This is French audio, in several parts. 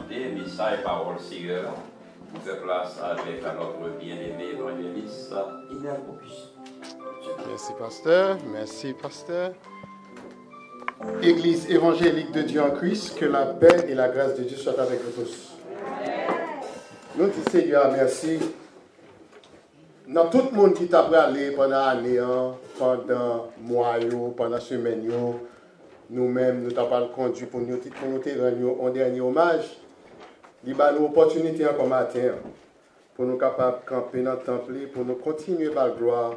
chanter, message et parole Seigneur. Nous faisons place avec notre bien-aimé évangéliste Inel Opus. Merci, pasteur. Merci, pasteur. Église évangélique de Dieu en Christ, que la paix et la grâce de Dieu soient avec vous tous. Nous disons Seigneur, merci. Dans tout le monde qui t'a parlé pendant l'année, pendant le mois, pendant la semaine, nous-mêmes, nous t'avons conduit pour nous rendre un dernier hommage. Il y a une opportunité encore matin pour nous capables de camper dans le temple, pour nous continuer par la gloire,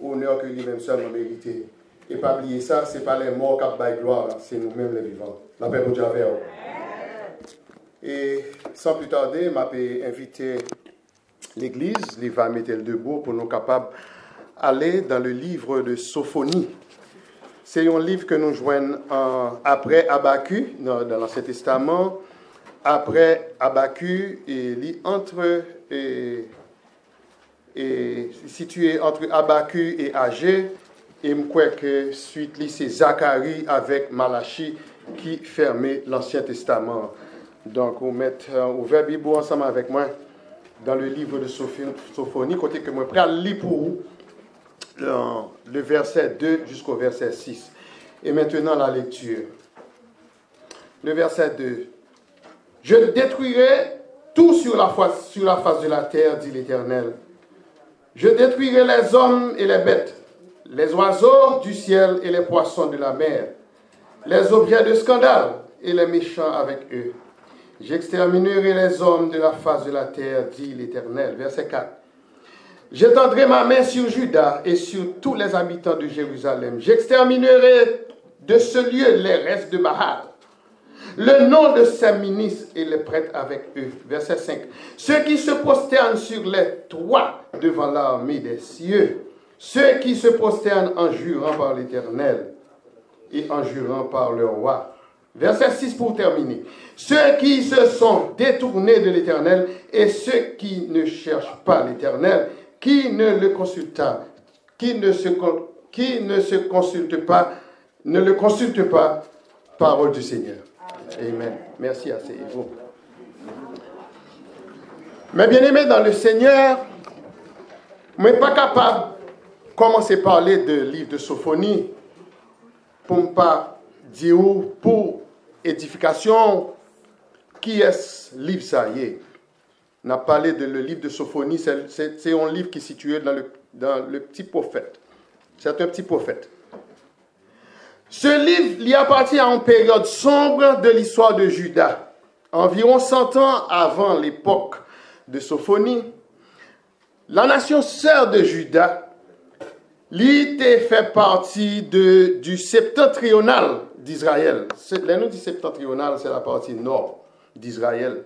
honneur que lui-même seul nous mérité. Et pas oublier ça, ce n'est pas les morts qui ont la gloire, c'est nous-mêmes les vivants. La paix pour Dieu avec vous. Et sans plus tarder, je vais inviter l'Église, il va mettre le debout pour nous capables d'aller dans le livre de Sophonie. C'est un livre que nous joignons après Habakkuk, dans l'Ancien Testament. Après Habakkuk, il est situé entre Habakkuk et Agé. Et je crois que suite, c'est Zacharie avec Malachie qui fermait l'Ancien Testament. Donc, on met ouvert Bible ensemble avec moi dans le livre de Sophonie, côté que moi, prêt à lire pour vous le verset 2 jusqu'au verset 6. Et maintenant, la lecture. Le verset 2. Je détruirai tout sur la face de la terre, dit l'Éternel. Je détruirai les hommes et les bêtes, les oiseaux du ciel et les poissons de la mer, les objets de scandale et les méchants avec eux. J'exterminerai les hommes de la face de la terre, dit l'Éternel. Verset 4. J'étendrai ma main sur Juda et sur tous les habitants de Jérusalem. J'exterminerai de ce lieu les restes de Mahal, le nom de ses ministres et les prêtres avec eux. Verset 5. Ceux qui se prosternent sur les toits devant l'armée des cieux, ceux qui se prosternent en jurant par l'Éternel et en jurant par le roi. Verset 6 pour terminer. Ceux qui se sont détournés de l'Éternel et ceux qui ne cherchent pas l'Éternel, qui ne le consultent pas, ne le consultent pas, parole du Seigneur. Amen. Merci, asseyez-vous. Mais bien aimé dans le Seigneur, je ne suis pas capable de commencer à parler de livre de Sophonie pour ne pas dire pour édification qui est ce livre ça y est. On a parlé de le livre de Sophonie, c'est un livre qui est situé dans le petit prophète. C'est un petit prophète. Ce livre lui appartient à une période sombre de l'histoire de Juda. Environ 100 ans avant l'époque de Sophonie, la nation sœur de Juda, lui fait partie du septentrional d'Israël. Le nom du septentrional, c'est la partie nord d'Israël,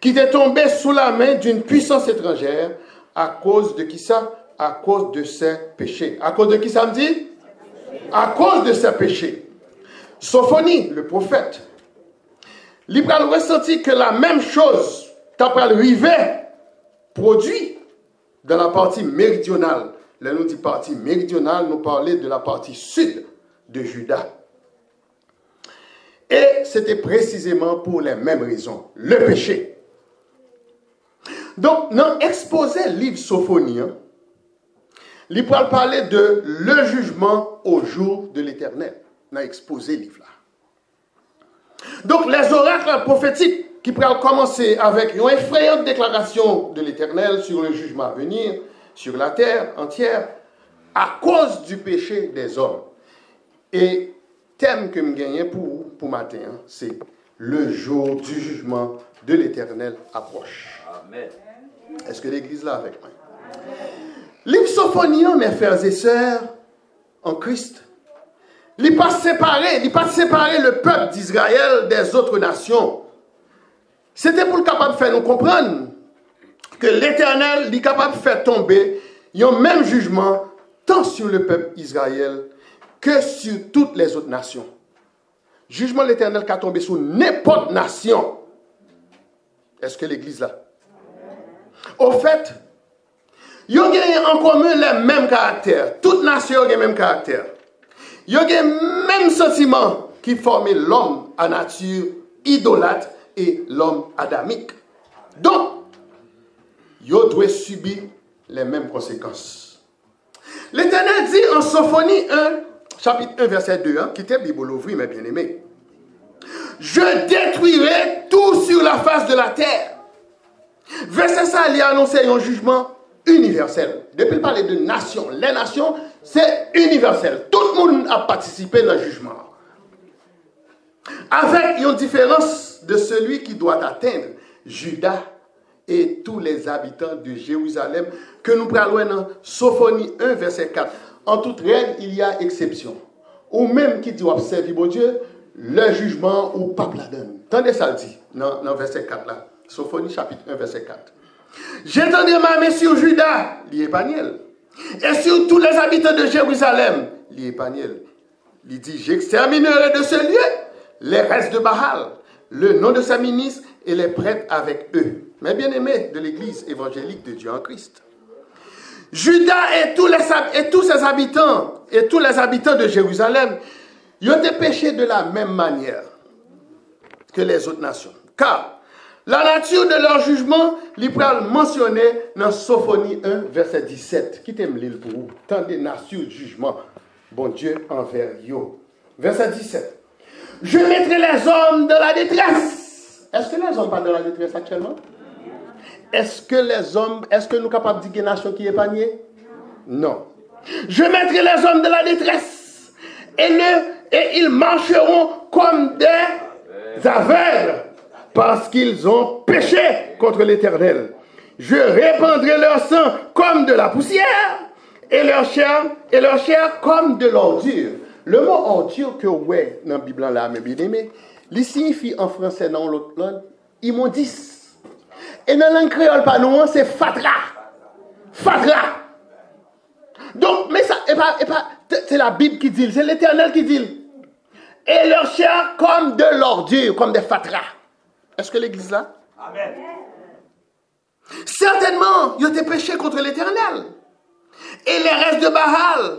qui était tombée sous la main d'une puissance étrangère à cause de qui ça? À cause de ses péchés. À cause de qui ça me dit? À cause de ses péchés. Sophonie, le prophète, il a ressenti que la même chose arrivait produit dans la partie méridionale. Là, nous dit partie méridionale, nous parlait de la partie sud de Juda. Et c'était précisément pour les mêmes raisons, le péché. Donc, dans l'exposé livre Sophonie, il va parler de le jugement au jour de l'Éternel. Dans l'exposé livre là. Donc, les oracles prophétiques qui pourraient commencer avec une effrayante déclaration de l'Éternel sur le jugement à venir, sur la terre entière, à cause du péché des hommes. Et thème que je gagne pour matin, c'est le jour du jugement de l'Éternel approche. Amen. Est-ce que l'Église là avec moi? Livre Sophonie, mes frères et sœurs, en Christ, il pas séparer le peuple d'Israël des autres nations. C'était pour le capable de faire nous comprendre que l'Éternel est capable de faire tomber un même jugement tant sur le peuple d'Israël que sur toutes les autres nations. Jugement de l'Éternel qui a tombé sur n'importe nation. Est-ce que l'Église là? Au fait, ils ont en commun les mêmes caractères. Toutes nations ont les mêmes caractères. Ils ont les mêmes sentiments qui forment l'homme à nature idolâtre et l'homme adamique. Donc, yo doit subir les mêmes conséquences. L'Éternel dit en Sophonie 1, chapitre 1, verset 2, qui était Bible ouvri, mes bien-aimés. Je détruirai tout sur la face de la terre. Verset ça, il a annoncé un jugement universel. Depuis le parler de nations, les nations, c'est universel. Tout le monde a participé dans le jugement. Avec une différence de celui qui doit atteindre Juda et tous les habitants de Jérusalem, que nous parlons dans Sophonie 1, verset 4. En toute règle, il y a exception. Ou même qui doit observer bon Dieu, le jugement ou pas la donne. Tendez ça le dit dans verset 4 là. Sophonie chapitre 1, verset 4. J'étendrai ma main sur Juda, l'Épaniel, et sur tous les habitants de Jérusalem, l'Épaniel. Il dit, j'exterminerai de ce lieu les restes de Baal, le nom de sa ministre et les prêtres avec eux. Mes bien-aimés de l'église évangélique de Dieu en Christ. Juda et tous ses habitants et tous les habitants de Jérusalem, ils ont été péchés de la même manière que les autres nations. Car la nature de leur jugement, l'Ibral mentionné dans Sophonie 1, verset 17. Qui t'aime l'île pour vous? Tant des nations de jugement, bon Dieu envers yo. Verset 17. Je mettrai les hommes dans la détresse. Est-ce que les hommes parlent de la détresse actuellement? Est-ce que nous sommes capables de dire qu'il y a une nation qui est épargnée? Non. Je mettrai les hommes de la détresse et ils marcheront comme des aveugles parce qu'ils ont péché contre l'Éternel. Je répandrai leur sang comme de la poussière et leur chair comme de l'ordure. Le mot ordure que ouais dans la Bible là, mes bien-aimés, il signifie en français dans l'autre langue immondice. Et dans la langue créole, pas nous, c'est fatra. Fatra. Donc, mais ça, c'est la Bible qui dit, c'est l'Éternel qui dit. Et leur chair comme de l'ordure, comme des fatras. Est-ce que l'église là? Amen. Certainement, ils ont été péchés contre l'Éternel. Et les restes de Baal,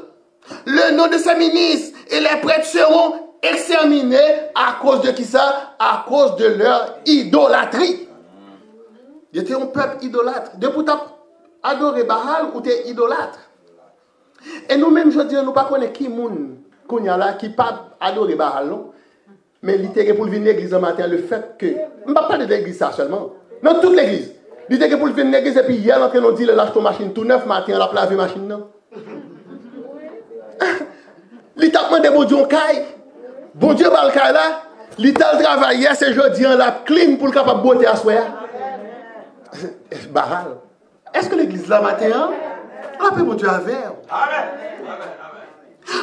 le nom de sa ministre et les prêtres seront exterminés à cause de qui ça? À cause de leur idolâtrie. Ils étaient un peuple idolâtre. Depuis que tu as adoré Baal ou tu es idolâtre. Et nous-mêmes, je dis, nous ne connaissons pas qui pas adoré Baal, non? Mais l'idée pour venir à l'église ce matin, le fait que. Je ne parle pas de l'église ça seulement. Non, toute l'église. L'idée pour venir à l'église et puis hier, on nous dit, lâche ton machine tout neuf matin, on a lavé machine, non? L'idée a demandé bon Dieu en caille. Bon Dieu va le caille là. L'idée a travaillé, c'est jeudi, on l'a clean pour le capable de botter à soi. Baal. Est-ce que l'église là matin, la paix mon Dieu avec.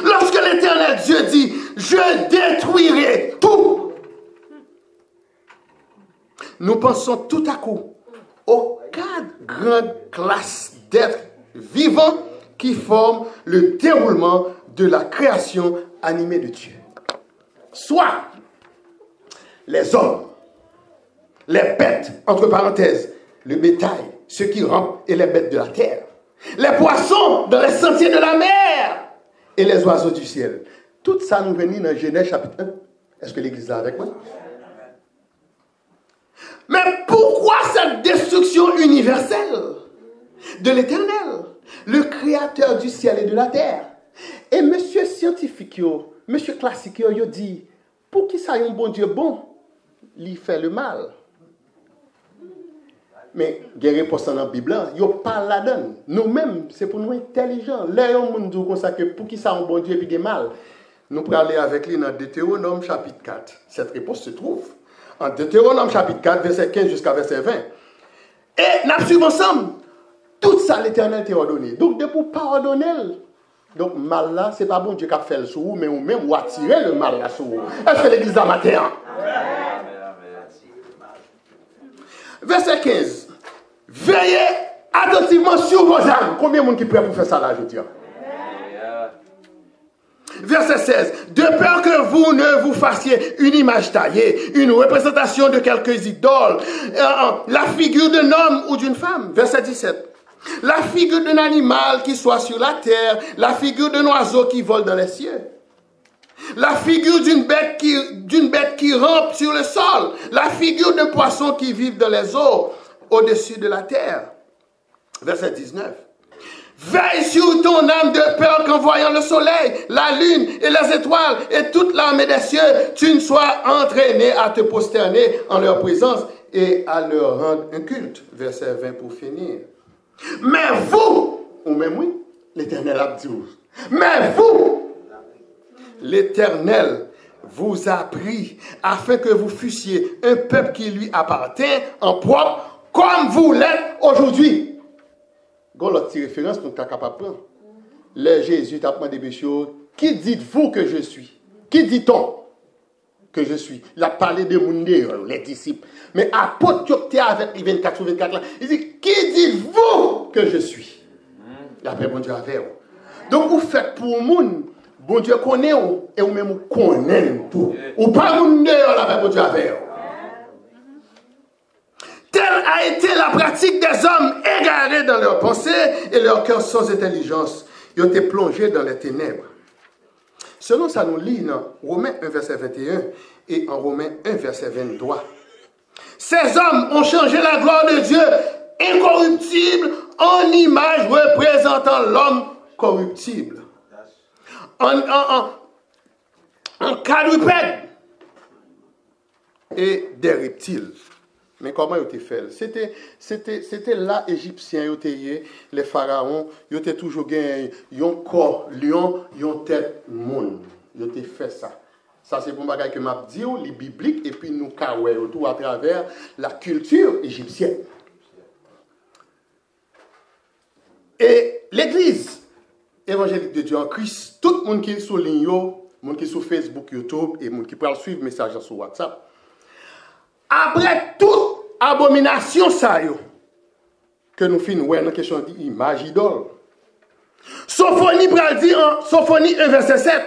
Lorsque l'Éternel Dieu dit, je détruirai tout, nous pensons tout à coup aux 4 grandes classes d'êtres vivants qui forment le déroulement de la création animée de Dieu. Soit les hommes, les bêtes, entre parenthèses, le bétail, ceux qui rampent et les bêtes de la terre, les poissons dans les sentiers de la mer et les oiseaux du ciel. Tout ça nous venait dans Genèse chapitre 1. Est-ce que l'église est là avec moi? Mais pourquoi cette destruction universelle de l'Éternel, le créateur du ciel et de la terre? Et monsieur scientifique, monsieur classique, il dit, pour qui ça un bon Dieu bon, il fait le mal. Mais, il y a une réponse dans la Bible, il n'y a pas là-dedans. Nous-mêmes, c'est pour nous intelligents. Là, on nous dit comme ça que pour qui ça un bon Dieu et puis des mal. Nous pourrons aller avec lui dans Deutéronome chapitre 4. Cette réponse se trouve en Deutéronome chapitre 4, verset 15 jusqu'à verset 20. Et nous suivons ensemble. Tout ça, l'Éternel t'a ordonné. Donc, de pour pas ordonner, donc mal là, ce n'est pas bon Dieu qui a fait le sous, mais ou même ou attirer le mal là sur vous. Est-ce que l'église a matin? Verset 15. Veillez attentivement sur vos âmes. Combien de monde qui est prêt pour faire ça là, je dis? Verset 16. De peur que vous ne vous fassiez une image taillée, une représentation de quelques idoles, la figure d'un homme ou d'une femme. Verset 17. La figure d'un animal qui soit sur la terre, la figure d'un oiseau qui vole dans les cieux. La figure d'une bête qui rampe sur le sol. La figure de poissons qui vivent dans les eaux, au-dessus de la terre. Verset 19. Veille sur ton âme de peur qu'en voyant le soleil, la lune et les étoiles et toute l'armée des cieux, tu ne sois entraîné à te prosterner en leur présence et à leur rendre un culte. Verset 20 pour finir. Mais vous, ou même oui, l'Éternel a dit, mais vous, l'Éternel vous a pris afin que vous fussiez un peuple qui lui appartient en propre comme vous l'êtes aujourd'hui. Gon l'autre référence nous sommes capables de prendre. Le Jésus t'a demandé des choses. Qui dites-vous que je suis? Qui dit-on que je suis? Il a parlé de monde, les disciples. Mais apôtre qui avec les 24 sur 24 là, il dit, qui dites-vous que je suis? Et après, bon Dieu avec vous. Donc, vous faites pour le monde, bon Dieu connaît vous, et vous même vous connaissez tout. Ou pas monde là, bon Dieu avec vous. Telle a été la pratique des hommes égarés dans leurs pensées et leurs cœurs sans intelligence. Ils ont été plongés dans les ténèbres. Selon ça, nous lit dans Romains 1, verset 21 et en Romains 1, verset 23. Ces hommes ont changé la gloire de Dieu incorruptible en image représentant l'homme corruptible. En quadrupède et des reptiles. Mais comment ils ont été fait? C'était là, Égyptiens, les pharaons, ils ont toujours gagné un corps lion, une tête monde. Ils ont fait ça. Ça, c'est pour un bagage que m'a dit, les bibliques, et puis nous kawé tout à travers la culture égyptienne. Et l'Église évangélique de Dieu en Christ, tout le monde qui est sur ligne, le monde qui est sur Facebook, YouTube, et le monde qui peut suivre le message sur WhatsApp, après toute abomination ça que nous finissons dans la question d'image idole. Sophonie pral dit en Sophonie 1 verset 7.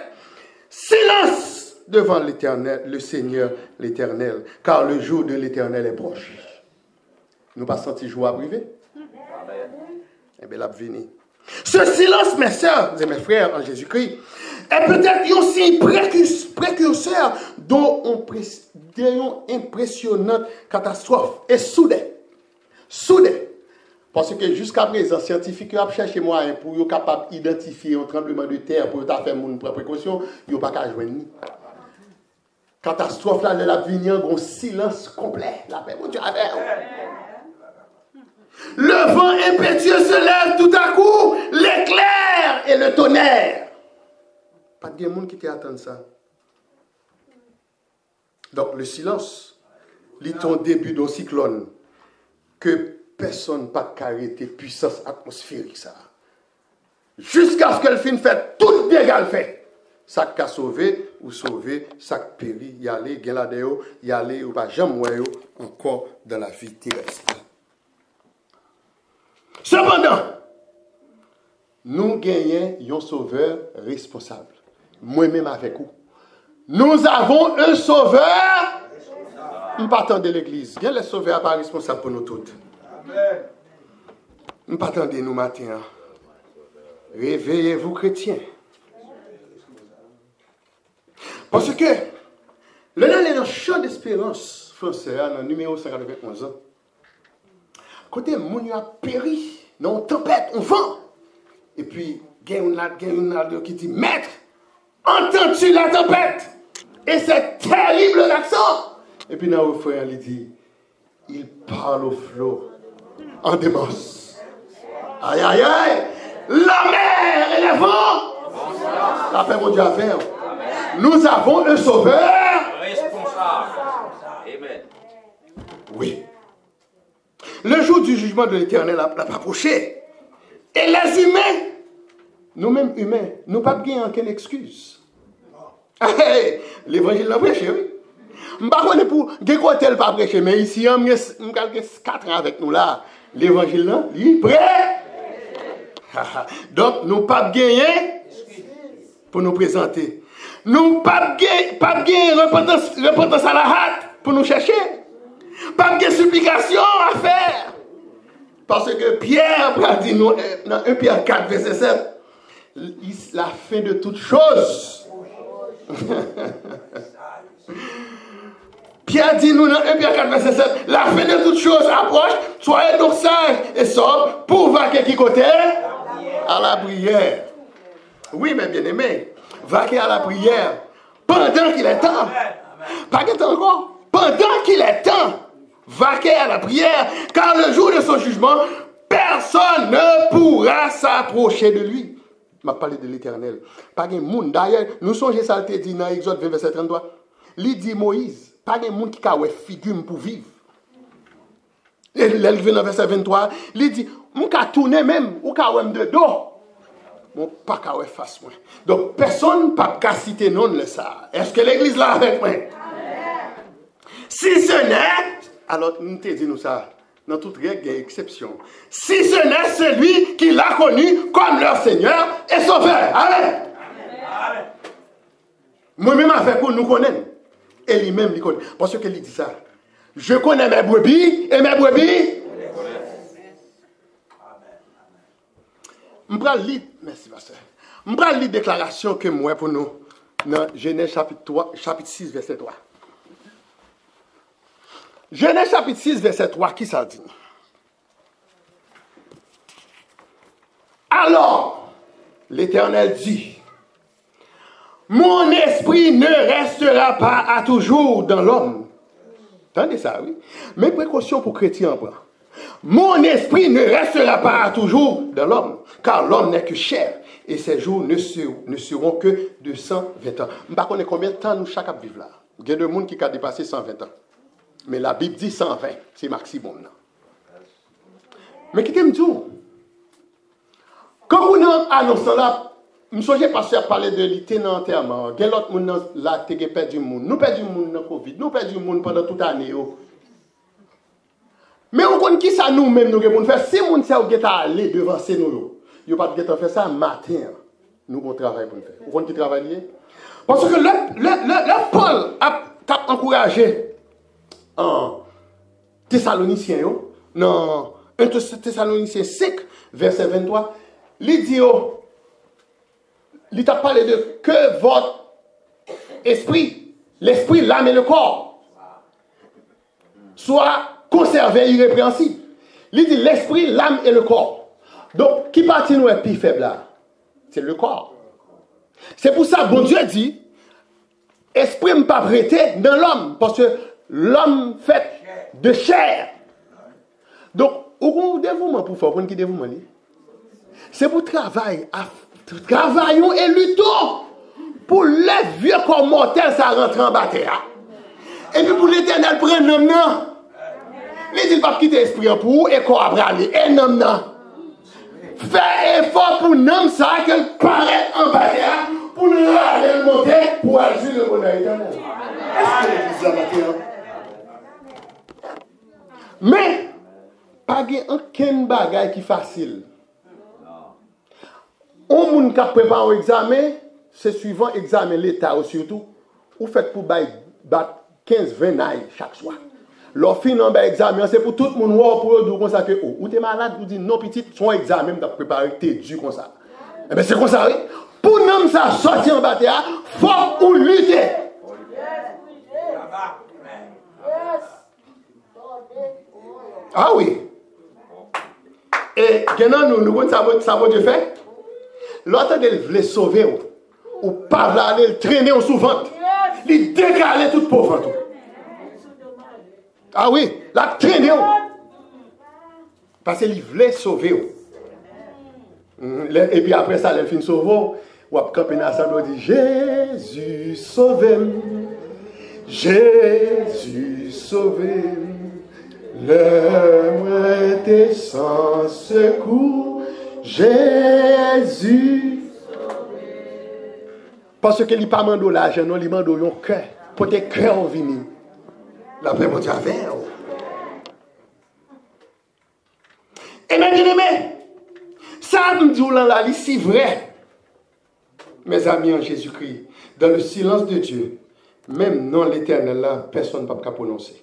Silence devant l'Éternel, le Seigneur l'Éternel, car le jour de l'Éternel est proche. Nous pas senti joie privée? Eh bien, la venue. Ce silence, mes sœurs et mes frères en Jésus-Christ, est peut-être aussi précurseur d'une impressionnante catastrophe. Et soudain. Parce que jusqu'à présent, les scientifiques ont cherché moyen pour être capable d'identifier un tremblement de terre pour faire une précaution, ils n'ont pas qu'à joindre. Catastrophe là, la venir, un silence complet. La paix, mon Dieu, le vent impétueux se lève tout à coup, l'éclair et le tonnerre. Pas de monde qui t'attend ça. Donc le silence, lit ton début d'un cyclone que personne pas arrêter puissance atmosphérique ça. Jusqu'à ce qu'elle finisse fait tout bien qu'elle fait. Ça qu'a sauvé ou sauvé, ça péri, y aller, geladeo, y aller ou pas jamais encore dans la vie terrestre. Cependant, nous gagnons un sauveur responsable. Moi-même avec vous. Nous avons un sauveur. Nous partons de l'église. Bien, le sauveur pas responsable pour nous toutes. Nous partons de nous matin. Réveillez-vous, chrétiens. Parce que le nom est dans le champ d'espérance français, dans le numéro 51 ans. Côté moun a péri dans une tempête, on vent. Et puis, il y a une qui dit, maître, entends-tu la tempête? Et c'est terrible l'accent. Et puis dans le refrain, il dit, il parle au flot en démence. Aïe, aïe, aïe. La mer et les vents. La paix, mon Dieu, à faire. Nous avons un sauveur responsable. Amen. Oui. Le jour du jugement de l'Éternel n'a pas approché. Et les humains, nous-mêmes humains, nous n'avons pas aucune excuse. Hey, l'évangile l'a prêché, oui. Je ne sais pas pour tel pas prêché, mais ici, on a 4 ans avec nous là. L'évangile là, il est prêt. Donc, nous n'avons pas gagné pour nous présenter. Nous n'avons pas gagné repentance à la hâte pour nous chercher. Pas de supplication à faire. Parce que Pierre a dit nous, dans 1 Pierre 4, verset 7, la fin de toute chose Pierre dit nous dans 1 Pierre 4, verset 7, la fin de toutes choses approche, soyez donc sages et sobres pour vaquer qui côté? À la prière. Oui, mes bien-aimés, vaquer à la prière pendant qu'il est temps. Pas qu'il est temps encore. Pendant qu'il est temps, vaquer à la prière, car le jour de son jugement, personne ne pourra s'approcher de lui. Je m'a parlé de l'Éternel. Pas de monde. D'ailleurs, nous songeons ça, il dit dans Exode 20, verset 33. Il dit Moïse, pas de monde qui a une figure pour vivre. Et il vient dans verset 23, il dit, on peut tourner même, ou peut de dos. Mon pas qu'à face moi. Donc personne ne peut citer non le ça. Est-ce que l'église là avec moi? Si ce n'est, alors nous te disons ça, dans toute règle il y a exception. Si ce n'est celui qui l'a connu comme leur Seigneur et Sauveur. Amen. Moi-même avec vous nous connaissons. Et lui-même il connaît. Parce qu'il dit ça. Je connais mes brebis et mes brebis. Je vais lire, merci pasteur. Je vais lire la déclaration que moi pour nous dans Genèse chapitre 6, verset 3. Genèse chapitre 6, verset 3, qui ça dit? Alors, l'Éternel dit, mon esprit ne restera pas à toujours dans l'homme. Entendez ça, oui? Mes précautions pour chrétiens, mon esprit ne restera pas à toujours dans l'homme, car l'homme n'est que chair, et ses jours ne seront que de 120 ans. Je ne sais pas combien de temps nous chaque vivre là. Il y a des gens qui ont dépassé 120 ans. Mais la Bible dit 120, c'est maximum. Mais qui t'aime tout? Quand vous annoncez là, je ne sais pas si vous parlez de l'été dans l'enterrement. Il y a d'autres gens là qui ont perdu le monde. Nous perdons le monde dans le Covid. Nous perdons le monde pendant toute l'année. Mais on connaît qui ça nous-mêmes nous devons faire. Si nous sommes allés devant ces nous, nous ne pouvons pas faire ça matin. Nous avons travail pour nous faire. Vous connaissez qui travaille? Parce que le Paul a encouragé en Thessaloniciens, dans 1 Thessaloniciens 5, verset 23, il dit, il t'a parlé de que votre esprit, l'esprit, l'âme et le corps soient conservés irrépréhensibles. Il dit l'esprit, l'âme et le corps. Donc, qui partie nous est plus faible là? C'est le corps. C'est pour ça, bon Dieu dit, esprit ne pas prêter dans l'homme, parce que l'homme fait de chair. Donc, où dévouement pour faire? Pour qui dévouement? C'est pour travailler. Travaillons et luttons pour les vieux corps mortels, ça rentre en bataille. Et puis pour l'Éternel, prendre un homme. Il dit pas quitter l'esprit pour vous et corps après aller. Et non, non. Fais effort pour l'homme ça qu'elle paraît en bataille pour nous aller monter pour agir le bonheur éternel. Est-ce que l'église a bataille? Mais, pas de aucun bagage qui est facile. On moun qui prépare un examen, c'est suivant examen l'État ou surtout, ou fait pour battre 15-20 nailles chaque soir. Leur fin en examen, c'est pour tout le monde pour dire comme ça que ou t'es malade, ou dit non petit, son examen t'as préparé, t'es dû comme ça. Eh bien c'est comme ça, oui. Pour nous ça sortir en bataille, faut ou lutter. Ah oui. Et maintenant nous voulons ça Dieu fait. L'autre il voulait sauver ou pas aller le traîner en souvent. Il décaler toute pauvre. Ah oui, la traîner. Parce qu'il voulait sauver. Et puis après ça, il finit sauver. Ou après camper dans ça, il dit Jésus sauve-moi. Jésus sauve-moi. Le était sans secours. Jésus. Parce que il pas mando l'argent, non, il mando un cœur. Pour tes cœurs venir. La paix mon Dieu avec. Et mes bien-aimés, ça me dit là, c'est vrai. Mes amis en Jésus-Christ, dans le silence de Dieu, même non l'Éternel là, personne ne peut pas prononcer.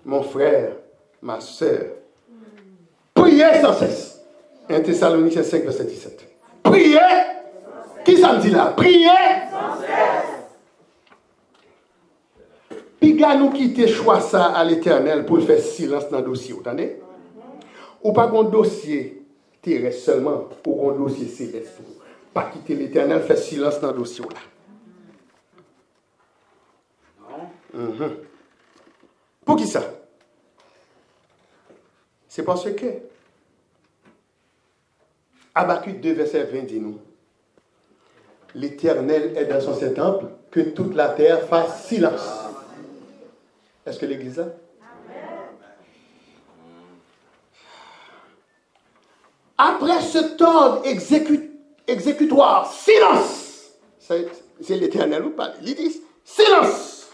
Mon frère, ma soeur, priez sans cesse. 1 Thessaloniciens 5, verset 17. Priez Qui ça me dit là? Prier sans cesse. Puis gars nous quitter choix ça à l'Éternel pour faire silence dans le dossier, vous entendez? Ou pas qu'on dossier terrestre seulement, ou qu'on dossier céleste. Pas quitter l'Éternel, faire silence dans le dossier là. Pour qui ça? C'est parce que Habakkuk 2, verset 20 dit nous, l'Éternel est dans son saint temple, que toute la terre fasse silence. Est-ce que l'Église là? Après ce temps exécutoire, silence. C'est l'Éternel ou pas? Il dit silence.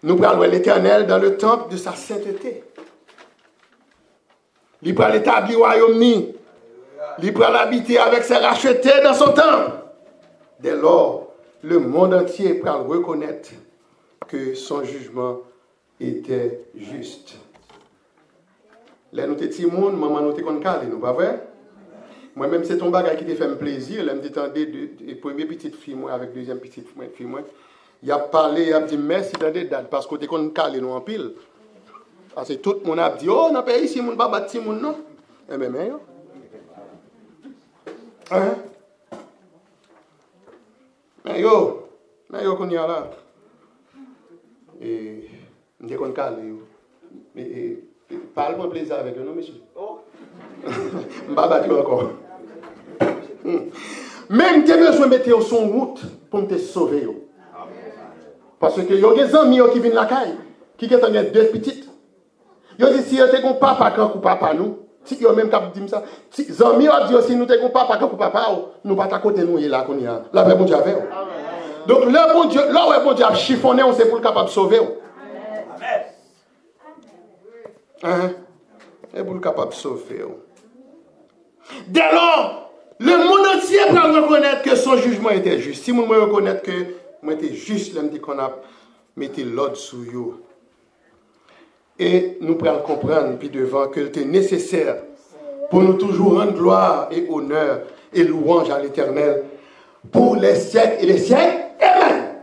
Nous parlons de l'Éternel dans le temple de sa sainteté. Il peut l'établir au royaume. Il peut l'habiter avec ses rachetés dans son temple. Dès lors, le monde entier peut reconnaître que son jugement était juste. Là, nous étions petits monde, maman nous était calé, nous pas vrai? Moi-même, c'est ton bagage qui te fait plaisir. Là, je m'étendais de première petite fille, moi, avec deuxième petite fille, moi. Il a parlé, il a dit merci, t'as date, parce que tu es calé, nous en pile. Parce que tout le monde a dit, oh, on a pas ici, on ne va pas battre, non? Eh bien, mais, hein? Mais yo, qu'on y a là. Et, on dit qu'on calé, mais, parle pour plaisir avec eux, non, monsieur? Oh! Je ne vais pas battre encore. Même tu as besoin de mettre son route pour te sauver. Parce que il y a des amis qui viennent la caille, qui ont deux petites. Ils disent si tu as un papa quand ou papa nous, si tu as même cap dire ça, si les amis ont dit si nous avons un papa quand ou papa, nous pas à côté nous là qu'on y a. Là ben bon Dieu avec. Donc le bon Dieu, là où bon Dieu a chiffonné, on sait pour le capable de sauver. Amen. Et pour le capable de sauver. Dès lors, le monde entier peut reconnaître que son jugement était juste. Si vous reconnaître que moi était juste, l'homme qu'on a mis l'ordre sur vous. Et nous pouvons comprendre, puis devant, que c'était nécessaire pour nous toujours rendre gloire et honneur et louange à l'Éternel pour les siècles et les siècles. Amen.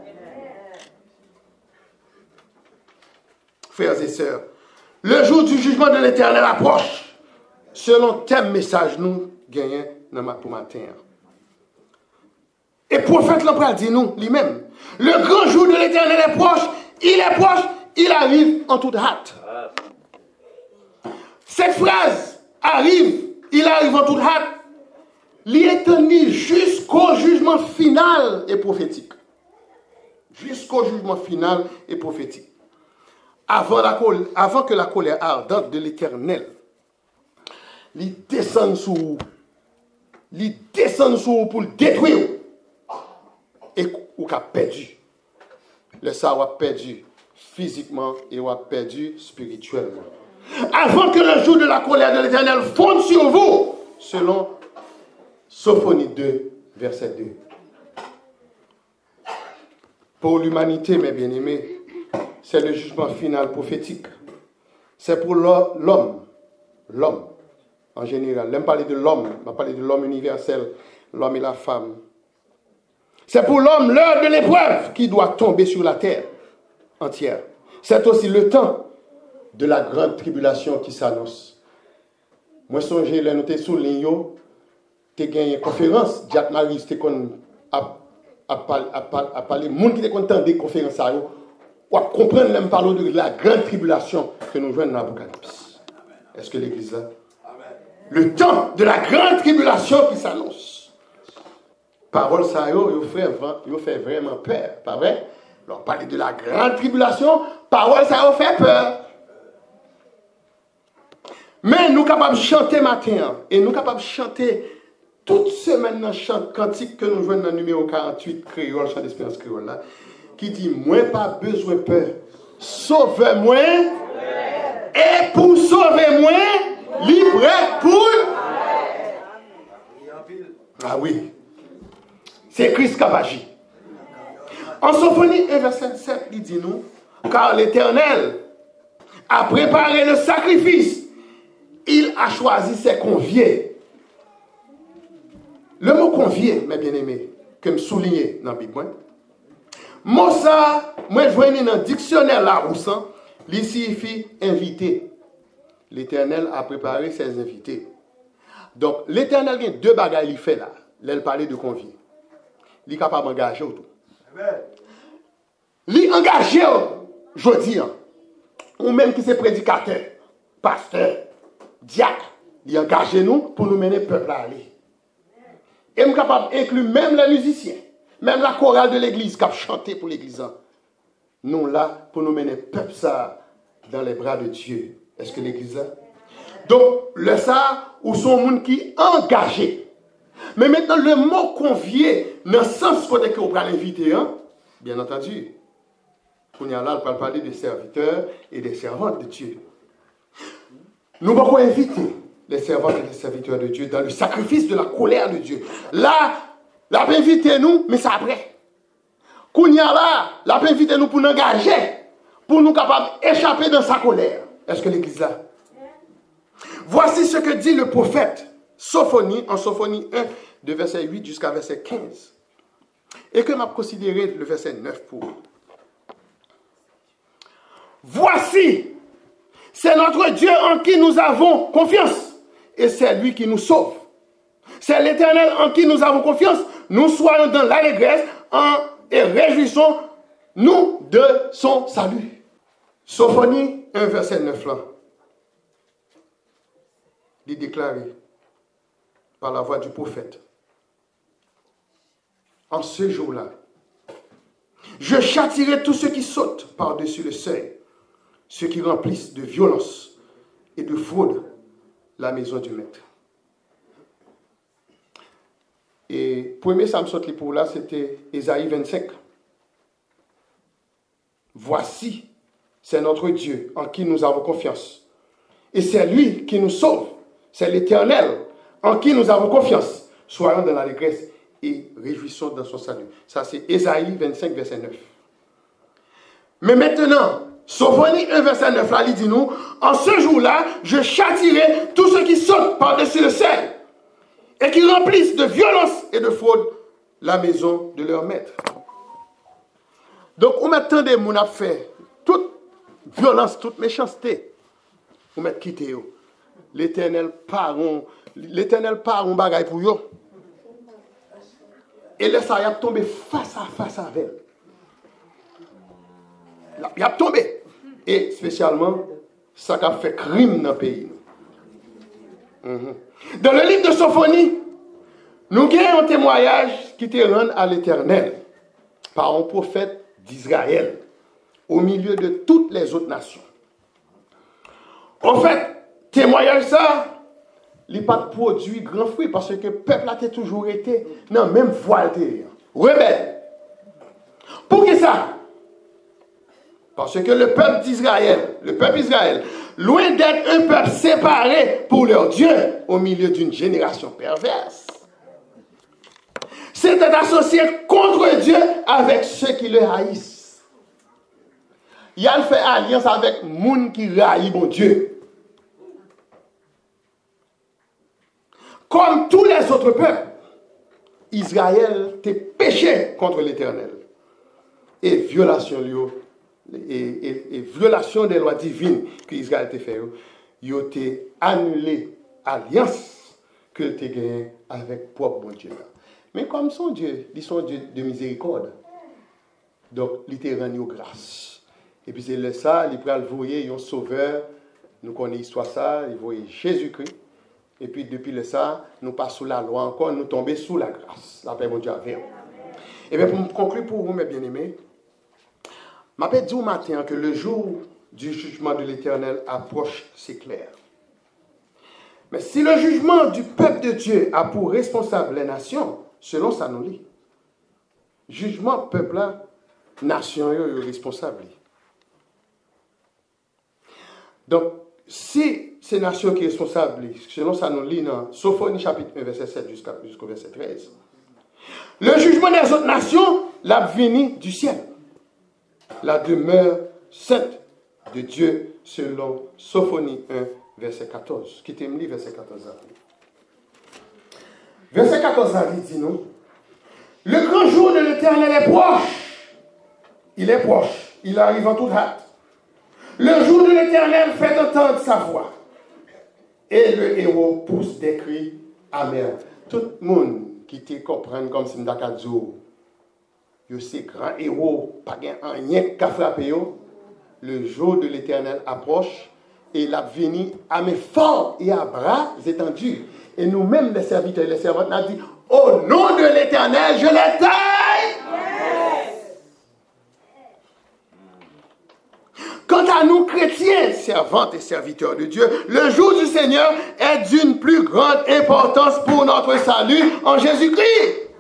Frères et sœurs, le jour du jugement de l'Éternel approche. Selon tel message, nous gagnons pour matin. Et le prophète l'empereur dit nous, lui-même, le grand jour de l'Éternel est proche, il arrive en toute hâte. Cette phrase arrive, il arrive en toute hâte, il est tenu jusqu'au jugement final et prophétique. Jusqu'au jugement final et prophétique. Avant que la colère ardente de l'Éternel il descend sur pour le détruire et ou qu'a perdu. Le ça a perdu physiquement et a perdu spirituellement. Avant que le jour de la colère de l'Éternel fonde sur vous, selon Sophonie 2, verset 2. Pour l'humanité, mes bien-aimés, c'est le jugement final prophétique. C'est pour l'homme en général. J'aime parler de l'homme, je vais parler de l'homme universel, l'homme et la femme. C'est pour l'homme l'heure de l'épreuve qui doit tomber sur la terre entière. C'est aussi le temps de la grande tribulation qui s'annonce. Moi, songez, là, nous t'es sous l'igno, t'es gagné une conférence, Jack Marie, t'es qu'on a parlé, le monde qui est content des conférences, ou à comprendre même parler de la grande tribulation que nous jouons dans l'Apocalypse. Est-ce que l'Église là? Le temps de la grande tribulation qui s'annonce. Parole ça, il fait vraiment peur, pas vrai? Alors, parler de la grande tribulation, parole ça fait peur. Mais nous sommes capables de chanter matin, et nous sommes capables de chanter toute semaine dans le chant cantique que nous jouons dans le numéro 48, créole, chant d'espérance créole, là, qui dit, moi pas besoin de peur, sauve-moi, et pour sauver moi, libre pour... Ah oui, c'est Christ qui a agi. En Sophonie 1, verset 7, il dit nous, car l'Éternel a préparé le sacrifice, il a choisi ses conviés. Le mot convier, mes bien-aimés, que me souligner dans la Bible, moi ça, moi je vois dans le dictionnaire Larousse, il signifie invité. L'Éternel a préparé ses invités. Donc, l'Éternel a deux bagages qu'il fait là. Il parlait de convier. Il est capable d'engager autour. Il est engagé, je dis, ou même qui c'est prédicateur, pasteur, diacre, il est engagé nous pour nous mener le peuple à aller. Et il est capable d'inclure même les musiciens, même la chorale de l'église qui a chanté pour l'église. Nous là, pour nous mener le peuple ça dans les bras de Dieu. Est-ce que l'église là? Donc, le ça, ou son monde qui est engagé. Mais maintenant, le mot convier, dans le sens côté que vous prenez l'inviter, hein, bien entendu, on y a là, on peut parler des serviteurs et des servantes de Dieu. Nous pouvons inviter les servantes et les serviteurs de Dieu dans le sacrifice de la colère de Dieu. Là, la peut inviter nous, mais c'est après. Qu'on y a là, la peut inviter nous pour nous engager, pour nous capables d'échapper dans sa colère. Est-ce que l'église là? Voici ce que dit le prophète Sophonie, en Sophonie 1, de verset 8 jusqu'à verset 15. Et que m'a considéré le verset 9 pour. Voici, c'est notre Dieu en qui nous avons confiance. Et c'est lui qui nous sauve. C'est l'Éternel en qui nous avons confiance. Nous soyons dans l'allégresse et réjouissons-nous de son salut. Sophonie 1, verset 9 là. Il est déclaré par la voix du prophète. En ce jour-là, je châtierai tous ceux qui sautent par-dessus le seuil, ceux qui remplissent de violence et de fraude la maison du maître. Et premier ça me saute pour là, c'était Ésaïe 25. Voici, c'est notre Dieu en qui nous avons confiance. Et c'est lui qui nous sauve. C'est l'Éternel en qui nous avons confiance. Soyons dans l'allégresse et réjouissons dans son salut. Ça, c'est Ésaïe 25, verset 9. Mais maintenant, Sophonie 1, verset 9, là, il dit nous, en ce jour-là, je châtierai tous ceux qui sautent par-dessus le seuil et qui remplissent de violence et de fraude la maison de leur maître. Donc, on m'attendait, mon a fait toute violence, toute méchanceté. On m'a quitté. L'Éternel part un bagaille pour eux. Et là, ça y a tombé face à face avec elle. Il a tombé. Et spécialement, ça a fait crime dans le pays. Dans le livre de Sophonie, nous avons un témoignage qui te rend à l'Éternel par un prophète d'Israël au milieu de toutes les autres nations. En fait, témoignage ça, il n'a pas produit grand fruit parce que le peuple a toujours été dans la même voie rebelle. Pour qui ça? Parce que le peuple d'Israël, loin d'être un peuple séparé pour leur Dieu au milieu d'une génération perverse, s'était associé contre Dieu avec ceux qui le haïssent. Il a fait alliance avec les gens qui haïssent mon Dieu. Comme tous les autres peuples, Israël était péché contre l'Éternel. Et violation des lois divines que Israël a fait, il a annulé l'alliance que tu as gagnée avec propre bon Dieu. Mais comme son Dieu, ils sont Dieu de miséricorde. Donc, il t'a rendu grâce. Et puis c'est ça, il peut voyer un sauveur. Nous connaissons l'histoire ça, il voyait Jésus-Christ. Et puis depuis le ça, nous pas sous la loi encore, nous tombons sous la grâce. La paix mon Dieu avec. Et bien pour conclure pour vous, mes bien-aimés, je vais dire au matin que le jour du jugement de l'Éternel approche, c'est clair. Mais si le jugement du peuple de Dieu a pour responsable les nations, selon ça nous lit, jugement peuple là, nation est responsable. Donc, si c'est la nation qui est responsable, selon ça nous lit dans Sophonie chapitre 1, verset 7 jusqu'au verset 13, le jugement des autres nations, l'a venu du ciel. La demeure sainte de Dieu, selon Sophonie 1, verset 14. Qui t'aime lire verset 14 après. Verset 14, il dit nous, le grand jour de l'Éternel est proche. Il est proche. Il arrive en toute hâte. Le jour de l'Éternel fait entendre sa voix. Et le héros pousse des cris amers. Tout le monde qui te comprend comme si m'daka dzo, yo c'est grand héros, pas rien qu'à frapper yo. Le jour de l'Éternel approche et il a venu à mes forts et à bras étendus. Et nous-mêmes, les serviteurs et les servantes, nous avons dit, au nom de l'Éternel, je les taille. Yes. Quant à nous, chrétiens, servantes et serviteurs de Dieu, le jour du Seigneur est d'une plus grande importance pour notre salut en Jésus-Christ.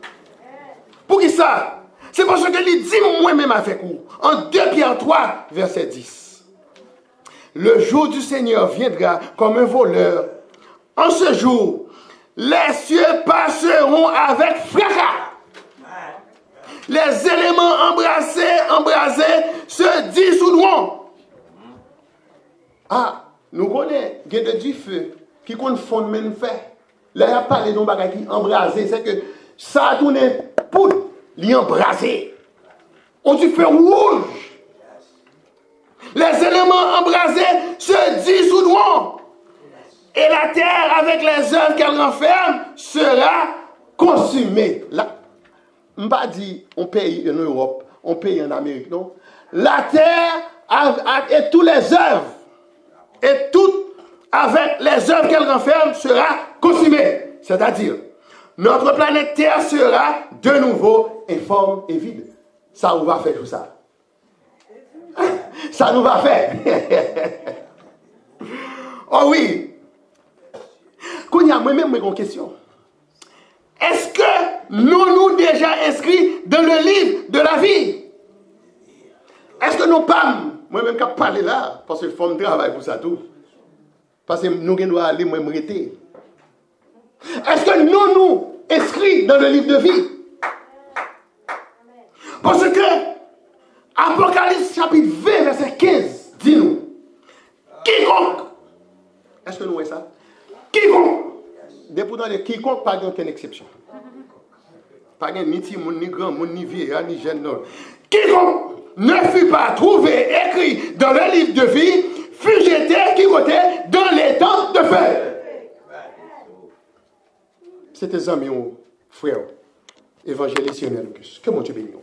Pour qui ça? C'est parce que il dit moi-même avec vous, en 2 Pierre 3, verset 10. Le jour du Seigneur viendra comme un voleur. En ce jour, les cieux passeront avec fracas. Les éléments embrasés se dissoudront. Ah, nous connaissons, il y a du feu qui compte fond même fait. Là, il y a parlé d'un bagage qui embrasé, c'est que ça a tourné poudre, il embrasé. On du feu rouge. Les éléments embrasés se dissoudront. Et la terre, avec les œuvres qu'elle renferme, sera consumée. Là, je ne pas dire on paye en Europe, on paye en Amérique, non. La terre et toutes les œuvres, et tout avec les œuvres qu'elle renferme, sera consumée. C'est-à-dire, notre planète Terre sera de nouveau informe et vide. Ça nous va faire tout ça. Ça nous va faire. Oh oui. Quand il y a moi-même une question. Est-ce que nous déjà inscrits dans le livre de la vie? Est-ce que nous pas, moi-même qui parler là, parce que il faut me travailler pour ça tout. Parce que nous devons aller me m'arrêter. Est-ce que nous inscrits dans le livre de vie? Parce que Apocalypse chapitre 20, verset 15, dit-nous, quiconque, est-ce que nous voyons ça? Quiconque, depuis dans les quiconque, pas d'aucune exception. Pas de ni petit monde, ni grand monde, ni vieux, ni jeune, non. Quiconque ne fut pas trouvé écrit dans le livre de vie, fut jeté, qui était dans les temps de feu. C'est tes amis, frères, évangélistes, que mon Dieu bénisse.